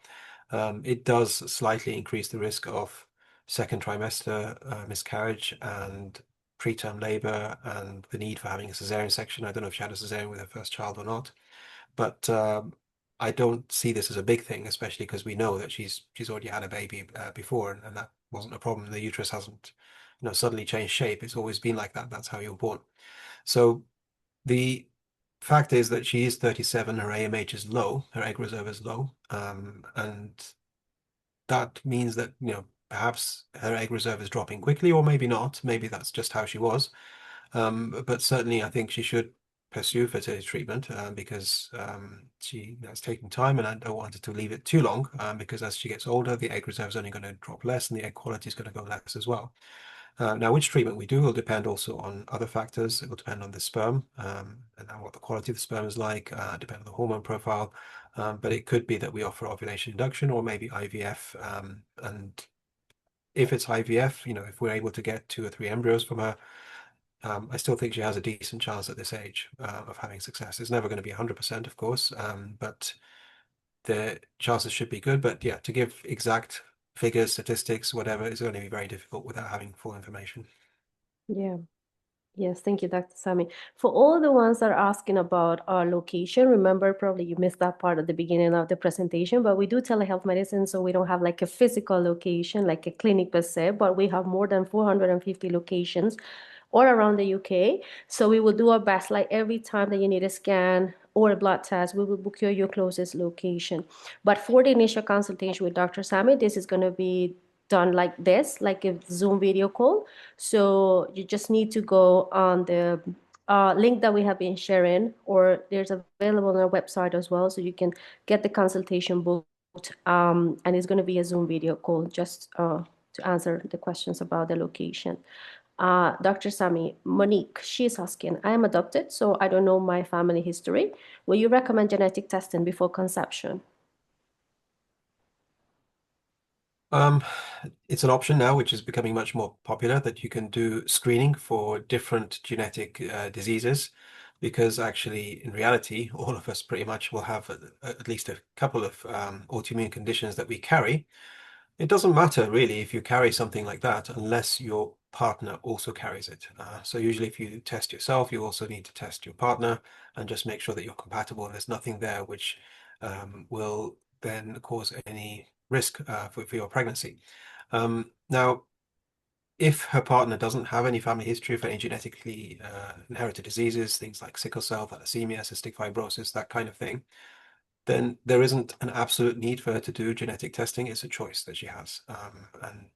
It does slightly increase the risk of second trimester miscarriage and preterm labor and the need for having a cesarean section. I don't know if she had a cesarean with her first child or not, but I don't see this as a big thing, especially because we know that she's already had a baby before, and that wasn't a problem. The uterus hasn't, suddenly changed shape. It's always been like that. That's how you're born. So the fact is that she is 37. Her AMH is low. Her egg reserve is low, and that means that perhaps her egg reserve is dropping quickly, or maybe not. Maybe that's just how she was. But certainly, I think she should pursue fertility treatment because it's taking time, and I don't want her to leave it too long because as she gets older, the egg reserve is only going to drop less, and the egg quality is going to go less as well. Now, which treatment we do will depend also on other factors. It will depend on the sperm and what the quality of the sperm is like, depend on the hormone profile. But it could be that we offer ovulation induction or maybe IVF. And if it's IVF, if we're able to get 2 or 3 embryos from her, I still think she has a decent chance at this age of having success. It's never going to be 100%, of course, but the chances should be good. But yeah, to give exact figures, statistics, whatever, is going to be very difficult without having full information. Yeah. Yes, thank you, Dr. Sami. For all the ones that are asking about our location, remember, probably you missed that part at the beginning of the presentation, but we do telehealth medicine, so we don't have like a physical location, like a clinic per se, but we have more than 450 locations all around the UK. So we will do our best, like every time that you need a scan or a blood test, we will book you your closest location. But for the initial consultation with Dr. Sami, this is going to be done like this, like a Zoom video call. So you just need to go on the link that we have been sharing, or there's available on our website as well. So you can get the consultation booked, and it's going to be a Zoom video call just to answer the questions about the location. Dr. Sami, Monique, she's asking, I am adopted, so I don't know my family history. Will you recommend genetic testing before conception? it's an option now, which is becoming much more popular, that you can do screening for different genetic diseases, because actually, in reality, all of us pretty much will have at least a couple of autoimmune conditions that we carry. It doesn't matter really if you carry something like that unless your partner also carries it. So usually if you test yourself, you also need to test your partner and just make sure that you're compatible and there's nothing there which will then cause any risk for your pregnancy. Now, if her partner doesn't have any family history of any genetically inherited diseases, things like sickle cell, thalassemia, cystic fibrosis, that kind of thing, then there isn't an absolute need for her to do genetic testing. It's a choice that she has. And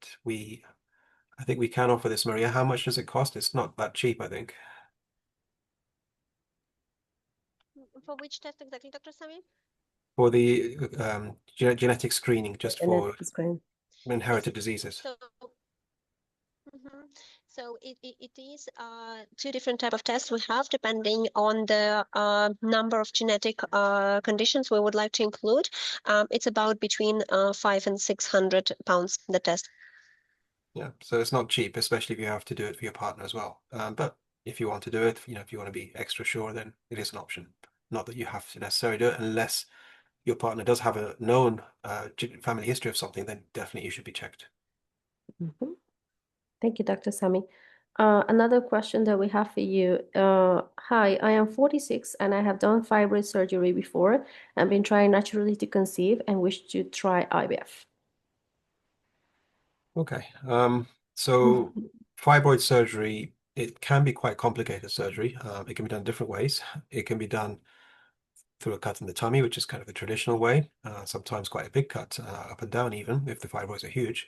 I think we can offer this, Maria. How much does it cost? It's not that cheap, I think. For which test exactly, Dr. Sami? For the genetic screening, just for Genetic screen. inherited diseases. So it is two different type of tests we have depending on the number of genetic conditions we would like to include. It's about between 500 and 600 pounds, the test. Yeah, so it's not cheap, especially if you have to do it for your partner as well. But if you want to do it, if you want to be extra sure, then it is an option. Not that you have to necessarily do it unless your partner does have a known family history of something, then definitely you should be checked. Mhm. Thank you, Dr. Sami. Another question that we have for you. Hi, I am 46 and I have done fibroid surgery before and been trying naturally to conceive and wish to try IVF. Okay. So fibroid surgery, it can be quite complicated surgery. It can be done different ways. It can be done through a cut in the tummy, which is kind of the traditional way, sometimes quite a big cut, up and down even, if the fibroids are huge.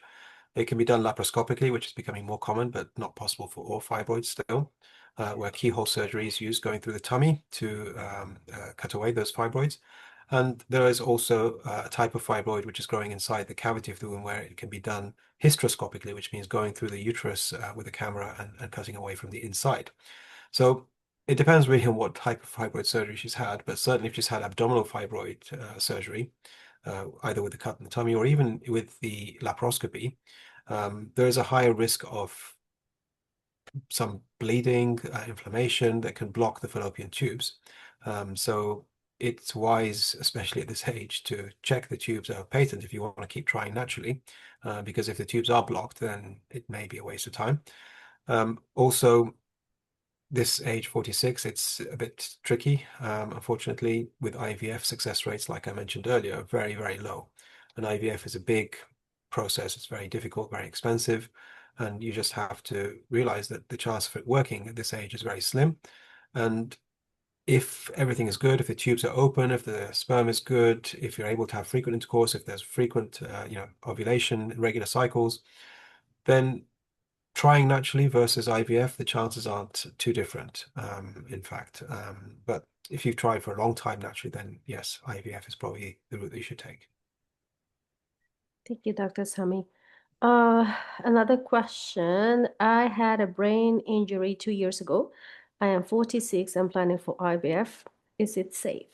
It can be done laparoscopically, which is becoming more common, but not possible for all fibroids still, where keyhole surgery is used going through the tummy to cut away those fibroids. And there is also a type of fibroid which is growing inside the cavity of the womb, where it can be done hysteroscopically, which means going through the uterus with a camera and cutting away from the inside. So it depends really on what type of fibroid surgery she's had, but certainly if she's had abdominal fibroid surgery, either with the cut in the tummy or even with the laparoscopy, there is a higher risk of some bleeding, inflammation that can block the fallopian tubes. So it's wise, especially at this age, to check the tubes are patent if you want to keep trying naturally, because if the tubes are blocked, then it may be a waste of time. Also, this age 46, it's a bit tricky. Unfortunately, with IVF, success rates, like I mentioned earlier, are very, very low. And IVF is a big process. It's very difficult, very expensive. And you just have to realize that the chance of it working at this age is very slim. And if everything is good, if the tubes are open, if the sperm is good, if you're able to have frequent intercourse, if there's frequent, ovulation, regular cycles, then trying naturally versus IVF, the chances aren't too different, in fact. But if you've tried for a long time naturally, then yes, IVF is probably the route that you should take. Thank you, Dr. Sami. Another question. I had a brain injury 2 years ago. I am 46 and planning for IVF. Is it safe?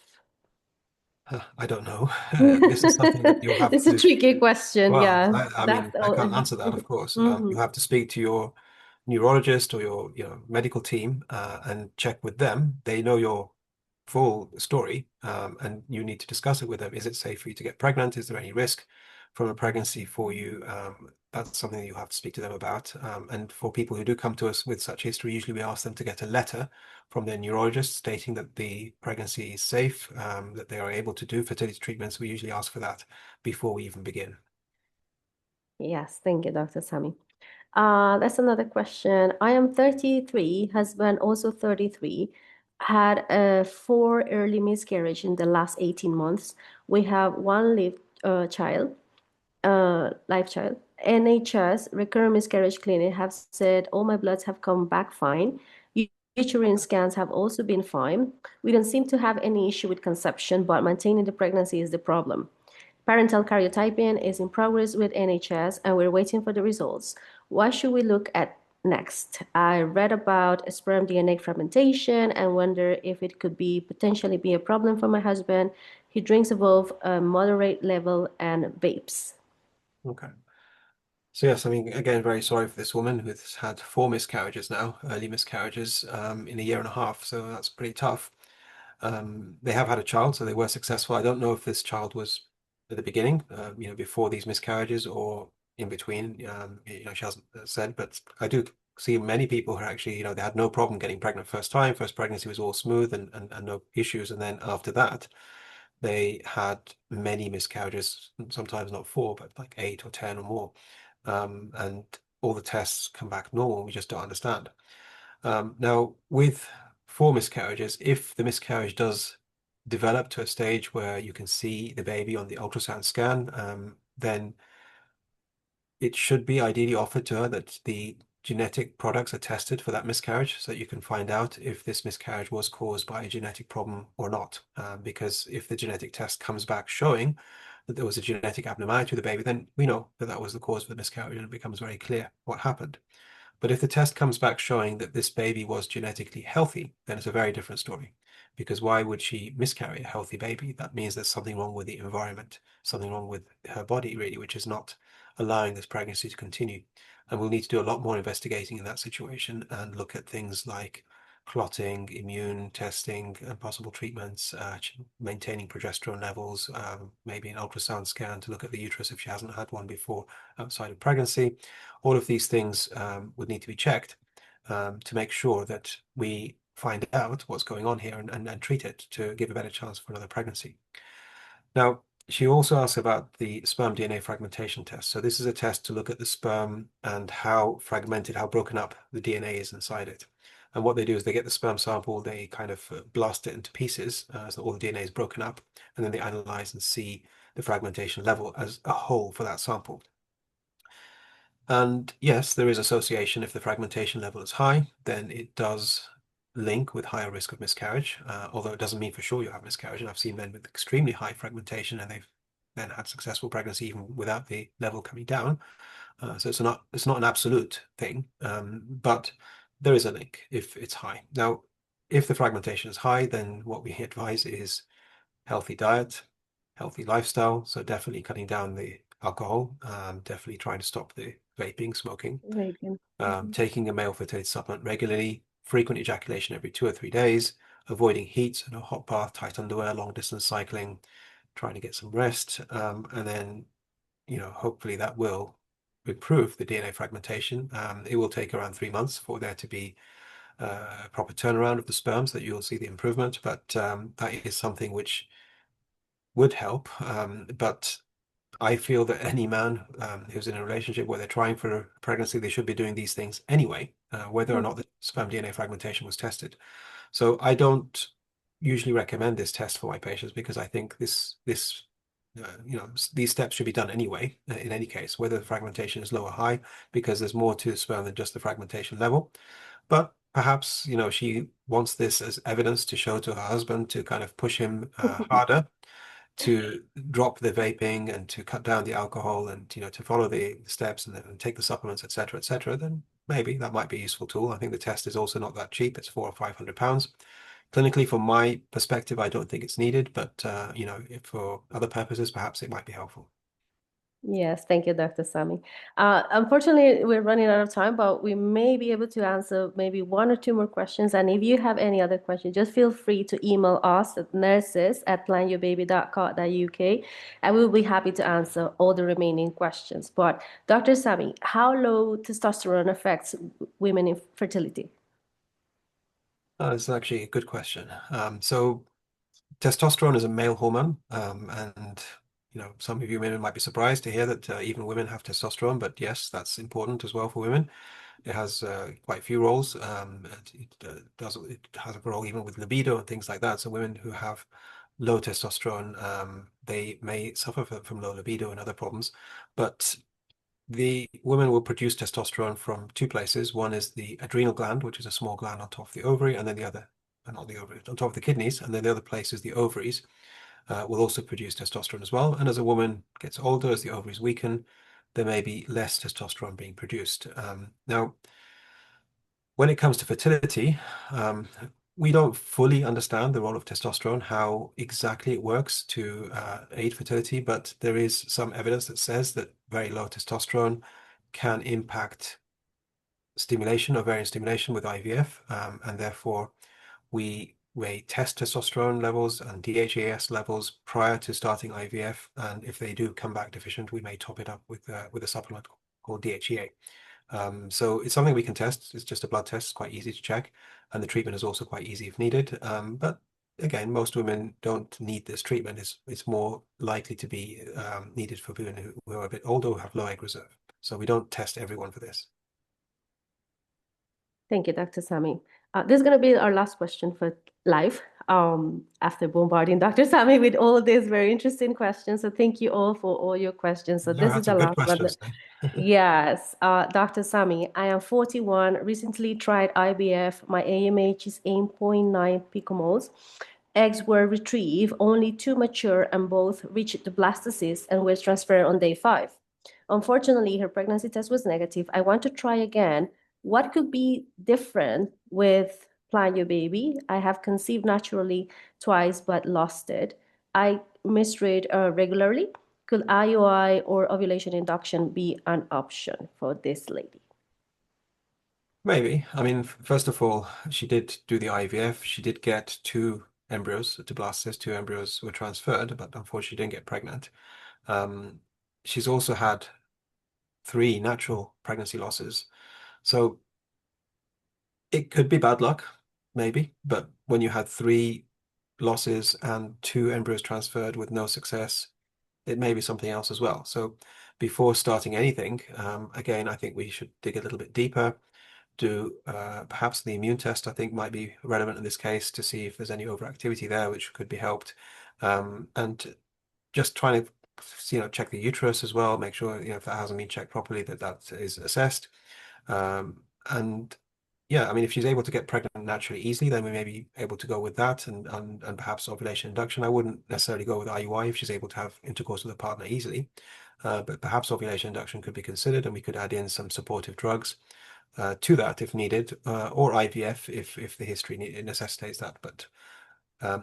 I don't know. This is something that you'll have It's a to, tricky question. well, Yeah, I that's mean, I all. can't answer that, of course. Mhm. You have to speak to your neurologist or your medical team and check with them. They know your full story, and you need to discuss it with them. Is it safe for you to get pregnant? Is there any risk from a pregnancy for you? That's something that you have to speak to them about. And for people who do come to us with such history, usually we ask them to get a letter from their neurologist stating that the pregnancy is safe, that they are able to do fertility treatments. We usually ask for that before we even begin. Yes, thank you, Dr. Sami. That's another question. I am 33, husband also 33, had 4 early miscarriage in the last 18 months. We have one child, live child. NHS recurrent miscarriage clinic have said all my bloods have come back fine. Uterine scans have also been fine. We don't seem to have any issue with conception, but maintaining the pregnancy is the problem. Parental karyotyping is in progress with NHS and we're waiting for the results. What should we look at next? I read about sperm DNA fragmentation and wonder if it could be potentially be a problem for my husband. He drinks above a moderate level and vapes. Okay. So yes, I mean, again, very sorry for this woman who's had 4 miscarriages now, early miscarriages, in a year and a half. So that's pretty tough. They have had a child, so they were successful. I don't know if this child was at the beginning, before these miscarriages or in between. She hasn't said, but I do see many people who are actually, they had no problem getting pregnant first time. First pregnancy was all smooth and no issues. And then after that, they had many miscarriages, sometimes not 4, but like 8 or 10 or more. And all the tests come back normal. We just don't understand. Now, with 4 miscarriages, if the miscarriage does develop to a stage where you can see the baby on the ultrasound scan, then it should be ideally offered to her that the genetic products are tested for that miscarriage so that you can find out if this miscarriage was caused by a genetic problem or not. Because if the genetic test comes back showing that there was a genetic abnormality with the baby, then we know that that was the cause of the miscarriage and it becomes very clear what happened. But if the test comes back showing that this baby was genetically healthy, then it's a very different story. Because why would she miscarry a healthy baby? That means there's something wrong with the environment, something wrong with her body, really, which is not allowing this pregnancy to continue. And we'll need to do a lot more investigating in that situation and look at things like clotting, immune testing, and possible treatments, maintaining progesterone levels, maybe an ultrasound scan to look at the uterus if she hasn't had one before outside of pregnancy. All of these things would need to be checked to make sure that we find out what's going on here and treat it to give a better chance for another pregnancy. Now, she also asked about the sperm DNA fragmentation test. So this is a test to look at the sperm and how fragmented, how broken up the DNA is inside it. And what they do is they get the sperm sample, they kind of blast it into pieces, so all the DNA is broken up, and then they analyze and see the fragmentation level as a whole for that sample. And yes, there is association. If the fragmentation level is high, then it does link with higher risk of miscarriage, although it doesn't mean for sure you have miscarriage. And I've seen men with extremely high fragmentation and they've then had successful pregnancy even without the level coming down. So it's not an absolute thing, but there is a link if it's high. Now, if the fragmentation is high, then what we advise is healthy diet, healthy lifestyle. So definitely cutting down the alcohol, definitely trying to stop the vaping, smoking, Vaping. taking a male fertility supplement regularly, frequent ejaculation every 2 or 3 days, avoiding heat, so no hot bath, tight underwear, long distance cycling, trying to get some rest, and then, hopefully that will improve the DNA fragmentation. It will take around 3 months for there to be a proper turnaround of the sperms that you'll see the improvement, but that is something which would help. But I feel that any man who's in a relationship where they're trying for a pregnancy, they should be doing these things anyway, whether or not the sperm DNA fragmentation was tested. So I don't usually recommend this test for my patients because I think these steps should be done anyway, in any case, whether the fragmentation is low or high, because there's more to the sperm than just the fragmentation level. But perhaps, she wants this as evidence to show to her husband to kind of push him harder to drop the vaping and to cut down the alcohol and to follow the steps and take the supplements, etc., then maybe that might be a useful tool. I think the test is also not that cheap. It's 400 or 500 pounds. Clinically, from my perspective, I don't think it's needed, but if for other purposes, perhaps it might be helpful. Yes, thank you, Dr. Sami. Unfortunately, we're running out of time, but we may be able to answer maybe 1 or 2 more questions. And if you have any other questions, just feel free to email us at nurses@planyourbaby.co.uk, and we'll be happy to answer all the remaining questions. But Dr. Sami, how low testosterone affects women in fertility? That's actually a good question. So testosterone is a male hormone, and some of you women might be surprised to hear that even women have testosterone, but yes, that's important as well for women. It has quite a few roles. It has a role even with libido and things like that. So women who have low testosterone, they may suffer from low libido and other problems, but the women will produce testosterone from 2 places. One is the adrenal gland, which is a small gland on top of the ovary, and then the other, not the ovary, on top of the kidneys, and then the other place is the ovaries, will also produce testosterone as well. And as a woman gets older, as the ovaries weaken, there may be less testosterone being produced. Now, when it comes to fertility, we don't fully understand the role of testosterone, how exactly it works to aid fertility, but there is some evidence that says that very low testosterone can impact stimulation, ovarian stimulation with IVF, and therefore we test testosterone levels and DHEAS levels prior to starting IVF, and if they do come back deficient, we may top it up with a supplement called DHEA. So it's something we can test. It's just a blood test, it's quite easy to check, and the treatment is also quite easy if needed. But again, most women don't need this treatment. It's more likely to be needed for women who are a bit older, who have low egg reserve. So we don't test everyone for this. Thank you, Dr. Sami. This is going to be our last question for live, after bombarding Dr. Sami with all of these very interesting questions. So thank you all for all your questions. So this is the last one. Yes, Dr. Sami, I am 41, recently tried IVF. My AMH is 8.9 picomoles. Eggs were retrieved, only 2 mature, and both reached the blastocyst and were transferred on day 5. Unfortunately, her pregnancy test was negative. I want to try again. What could be different with Plan Your Baby? I have conceived naturally twice but lost it. I menstruate regularly. Could IUI or ovulation induction be an option for this lady? Maybe. I mean, first of all, she did do the IVF. She did get 2 embryos to blastocyst. 2 embryos were transferred, but unfortunately she didn't get pregnant. She's also had 3 natural pregnancy losses. So it could be bad luck, maybe, but when you had 3 losses and 2 embryos transferred with no success, it may be something else as well. So before starting anything, again, I think we should dig a little bit deeper. Do perhaps the immune test, I think, might be relevant in this case to see if there's any overactivity there, which could be helped. And just trying to, check the uterus as well, make sure, if that hasn't been checked properly, that is assessed. And yeah, I mean, if she's able to get pregnant naturally easily, then we may be able to go with that and perhaps ovulation induction. I wouldn't necessarily go with IUI if she's able to have intercourse with a partner easily, but perhaps ovulation induction could be considered, and we could add in some supportive drugs to that if needed, or IVF if the history necessitates that. But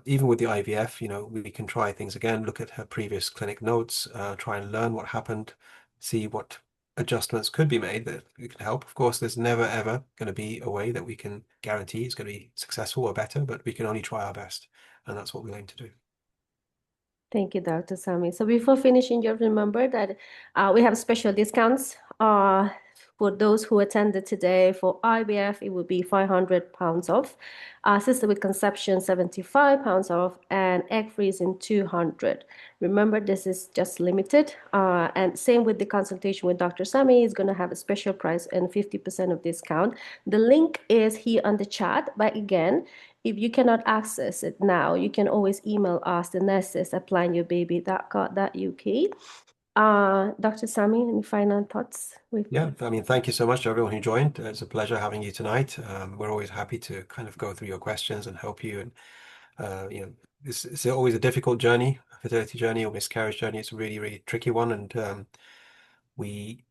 even with the IVF, we can try things again, look at her previous clinic notes, try and learn what happened, see what adjustments could be made that can help. Of course, there's never ever going to be a way that we can guarantee it's going to be successful or better, but we can only try our best, and that's what we aim to do. Thank you, Dr. Sami. So before finishing, just remember that we have special discounts for those who attended today. For IVF, it would be £500 off. Assisted with conception, £75 off, and egg freezing, £200. Remember, this is just limited. And same with the consultation with Dr. Sami, is going to have a special price and 50% of discount. The link is here on the chat, but again, if you cannot access it now, you can always email us, the nurses at planyourbaby.co.uk. Dr. Sami, any final thoughts? Yeah, I mean, thank you so much to everyone who joined. It's a pleasure having you tonight. We're always happy to kind of go through your questions and help you. And it's always a difficult journey, a fertility journey or miscarriage journey. It's a really, really tricky one, and we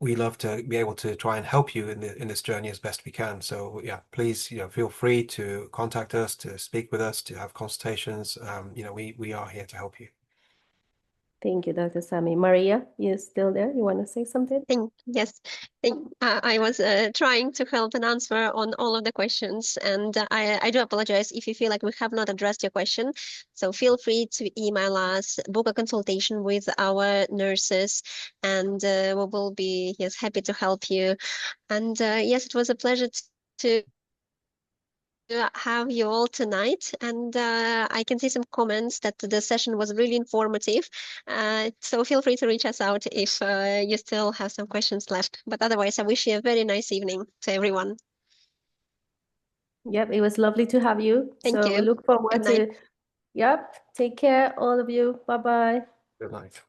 love to be able to try and help you in this journey as best we can. So yeah, please, feel free to contact us, to speak with us, to have consultations. We are here to help you. Thank you, Dr. Sami. Maria, you still there? You want to say something? Yes. I was trying to help and answer on all of the questions, and I do apologize if you feel like we have not addressed your question. So feel free to email us, book a consultation with our nurses, and we will be happy to help you. And yes, it was a pleasure to have you all tonight, and I can see some comments that the session was really informative, so feel free to reach us out if you still have some questions left. But otherwise, I wish you a very nice evening to everyone. Yep, it was lovely to have you. Thank So we you. look forward Good night. to, yep, take care, all of you. Bye-bye. Good night.